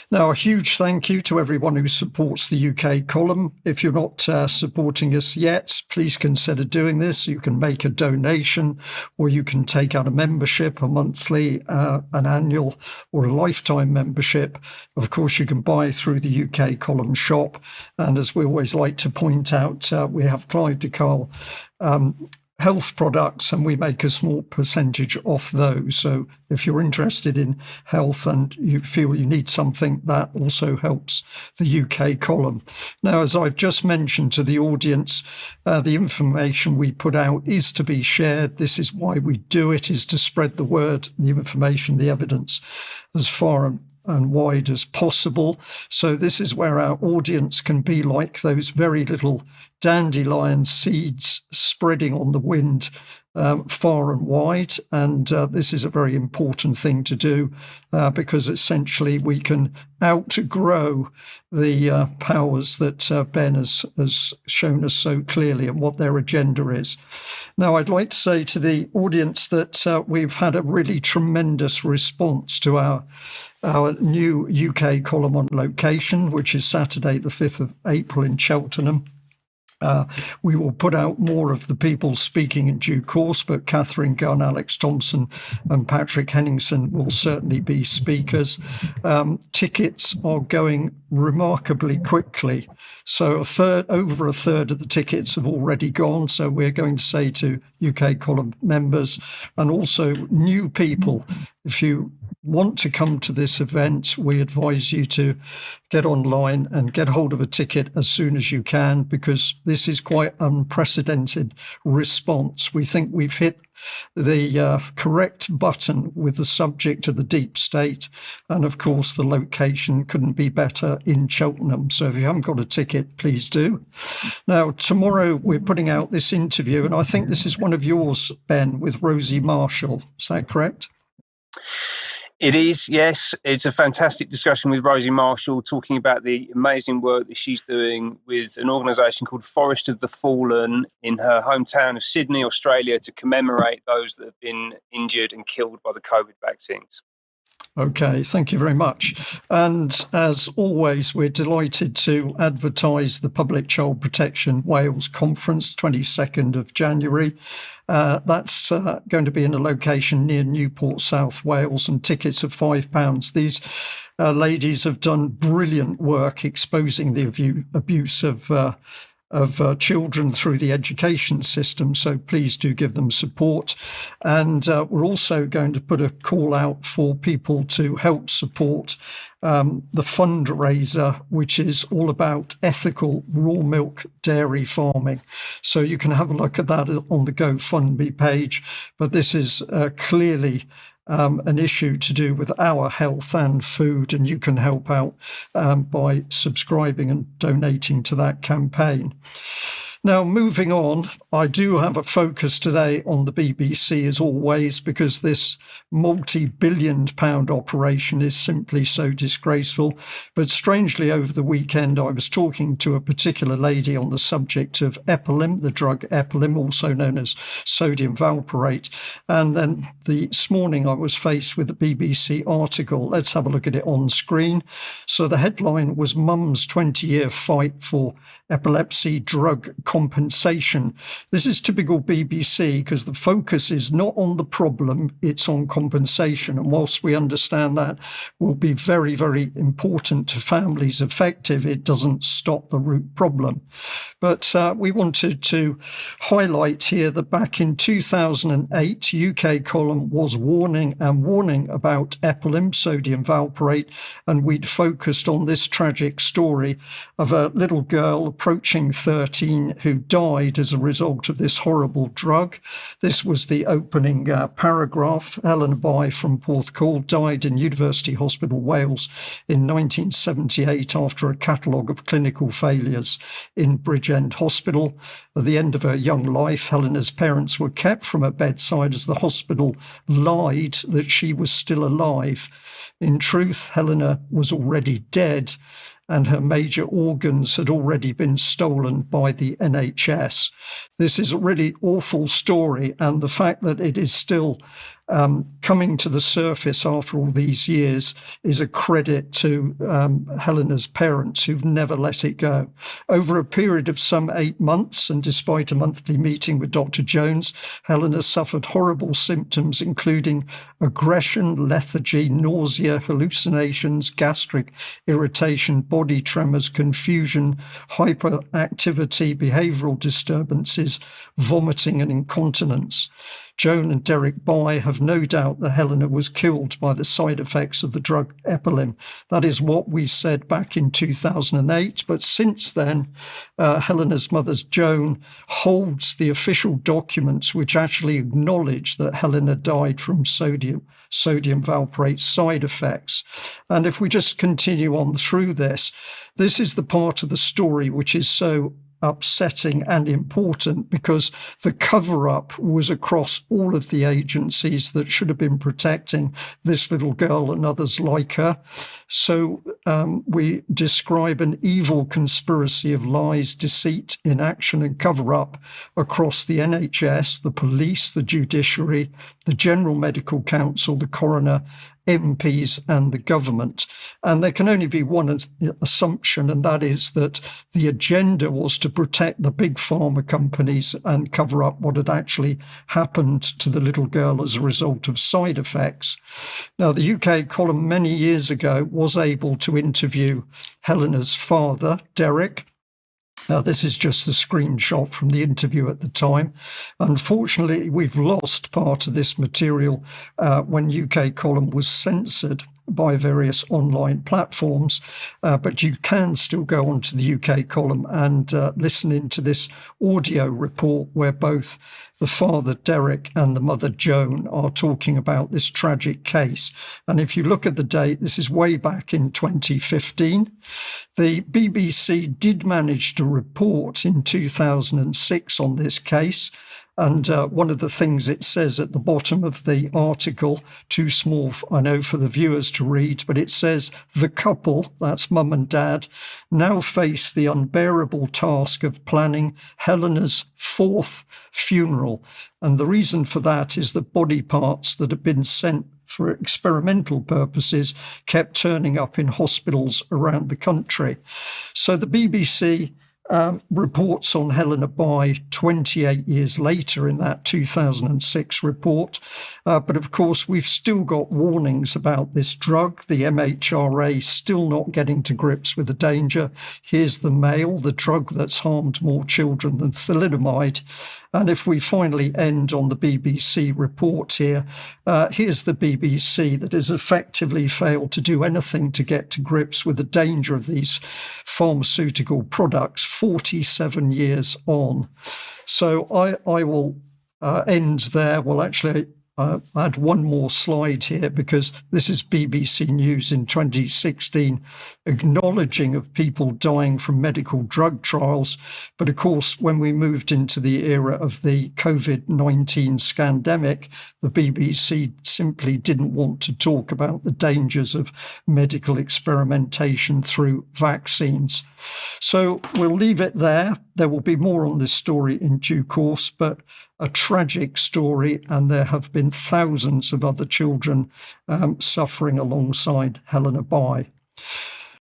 Now, a huge thank you to everyone who supports the UK column. If you're not supporting us yet, please consider doing this. You can make a donation, or you can take out a membership, a monthly, an annual, or a lifetime membership. Of course, you can buy through the UK column shop. And as we always like to point out, we have Clive de Carle health products, and we make a small percentage off those. So if you're interested in health and you feel you need something, that also helps the UK column. Now, as I've just mentioned to the audience, the information we put out is to be shared. This is why we do it, is to spread the word, the information, the evidence as far and wide as possible. So this is where our audience can be like those very little dandelion seeds spreading on the wind far and wide. And this is a very important thing to do because essentially we can outgrow the powers that Ben has shown us so clearly and what their agenda is. Now, I'd like to say to the audience that we've had a really tremendous response to our new UK column on location, which is Saturday, the 5th of April in Cheltenham. We will put out more of the people speaking in due course, but Catherine Gunn, Alex Thompson and Patrick Henningsen will certainly be speakers. Tickets are going remarkably quickly. So over a third of the tickets have already gone. So we're going to say to UK column members and also new people, if you want to come to this event, we advise you to get online and get hold of a ticket as soon as you can, because this is quite unprecedented response. We think we've hit the correct button with the subject of the deep state. And of course, the location couldn't be better in Cheltenham. So if you haven't got a ticket, please do. Now, tomorrow we're putting out this interview, and I think this is one of yours, Ben, with Rosie Marshall. Is that correct? It is, yes. It's a fantastic discussion with Rosie Marshall, talking about the amazing work that she's doing with an organisation called Forest of the Fallen in her hometown of Sydney, Australia, to commemorate those that have been injured and killed by the COVID vaccines. Okay, thank you very much. And as always, we're delighted to advertise the Public Child Protection Wales Conference, 22nd of January. That's going to be in a location near Newport, South Wales, and tickets are £5. These ladies have done brilliant work exposing the abuse of children through the education system, so please do give them support. And we're also going to put a call out for people to help support the fundraiser, which is all about ethical raw milk dairy farming. So you can have a look at that on the GoFundMe page, but this is clearly an issue to do with our health and food, and you can help out by subscribing and donating to that campaign. Now, moving on, I do have a focus today on the BBC as always, because this multi-billion-pound operation is simply so disgraceful. But strangely, over the weekend, I was talking to a particular lady on the subject of Epilim, the drug Epilim, also known as sodium valproate. And then this morning, I was faced with a BBC article. Let's have a look at it on screen. So the headline was Mum's 20-year fight for epilepsy drug compensation. This is typical BBC because the focus is not on the problem, it's on compensation. And whilst we understand that will be very, very important to families affected, it doesn't stop the root problem. But we wanted to highlight here that back in 2008, UK column was warning about Epilim, sodium valproate, and we'd focused on this tragic story of a little girl approaching 13 who died as a result of this horrible drug. This was the opening paragraph. Helen By from Porthcawl died in University Hospital, Wales in 1978 after a catalogue of clinical failures in Bridgend Hospital. At the end of her young life, Helena's parents were kept from her bedside as the hospital lied that she was still alive. In truth, Helena was already dead, and her major organs had already been stolen by the NHS. This is a really awful story, and the fact that it is still coming to the surface after all these years is a credit to Helena's parents, who've never let it go. Over a period of some 8 months, and despite a monthly meeting with Dr. Jones, Helena suffered horrible symptoms, including aggression, lethargy, nausea, hallucinations, gastric irritation, body tremors, confusion, hyperactivity, behavioral disturbances, vomiting, and incontinence. Joan and Derek Bye have no doubt that Helena was killed by the side effects of the drug Epilim. That is what we said back in 2008. But since then, Helena's mother, Joan, holds the official documents which actually acknowledge that Helena died from sodium valproate side effects. And if we just continue on through this is the part of the story which is so upsetting and important, because the cover-up was across all of the agencies that should have been protecting this little girl and others like her. So we describe an evil conspiracy of lies, deceit, inaction, and cover-up across the NHS, the police, the judiciary, the General Medical Council, the coroner, MPs, and the government. And there can only be one assumption, and that is that the agenda was to protect the big pharma companies and cover up what had actually happened to the little girl as a result of side effects. Now, the UK column many years ago was able to interview Helena's father, Derek. This is just a screenshot from the interview at the time. Unfortunately, we've lost part of this material when UK column was censored by various online platforms, but you can still go onto the UK column and listen into this audio report where both the father, Derek, and the mother, Joan, are talking about this tragic case. And if you look at the date, this is way back in 2015. The BBC did manage to report in 2006 on this case. And one of the things it says at the bottom of the article, too small, I know, for the viewers to read, but it says, the couple, that's mum and dad, now face the unbearable task of planning Helena's 4th funeral. And the reason for that is that body parts that have been sent for experimental purposes kept turning up in hospitals around the country. So the BBC reports on Helena Bye 28 years later in that 2006 report. But of course, we've still got warnings about this drug, the MHRA still not getting to grips with the danger. Here's the Mail, the drug that's harmed more children than thalidomide. And if we finally end on the BBC report here, here's the BBC that has effectively failed to do anything to get to grips with the danger of these pharmaceutical products 47 years on. So I will end there. Well, actually, I had one more slide here because this is BBC News in 2016 acknowledging of people dying from medical drug trials. But of course, when we moved into the era of the COVID-19 scandemic, the BBC simply didn't want to talk about the dangers of medical experimentation through vaccines. So we'll leave it there. There will be more on this story in due course, but a tragic story, and there have been thousands of other children suffering alongside Helena Bye.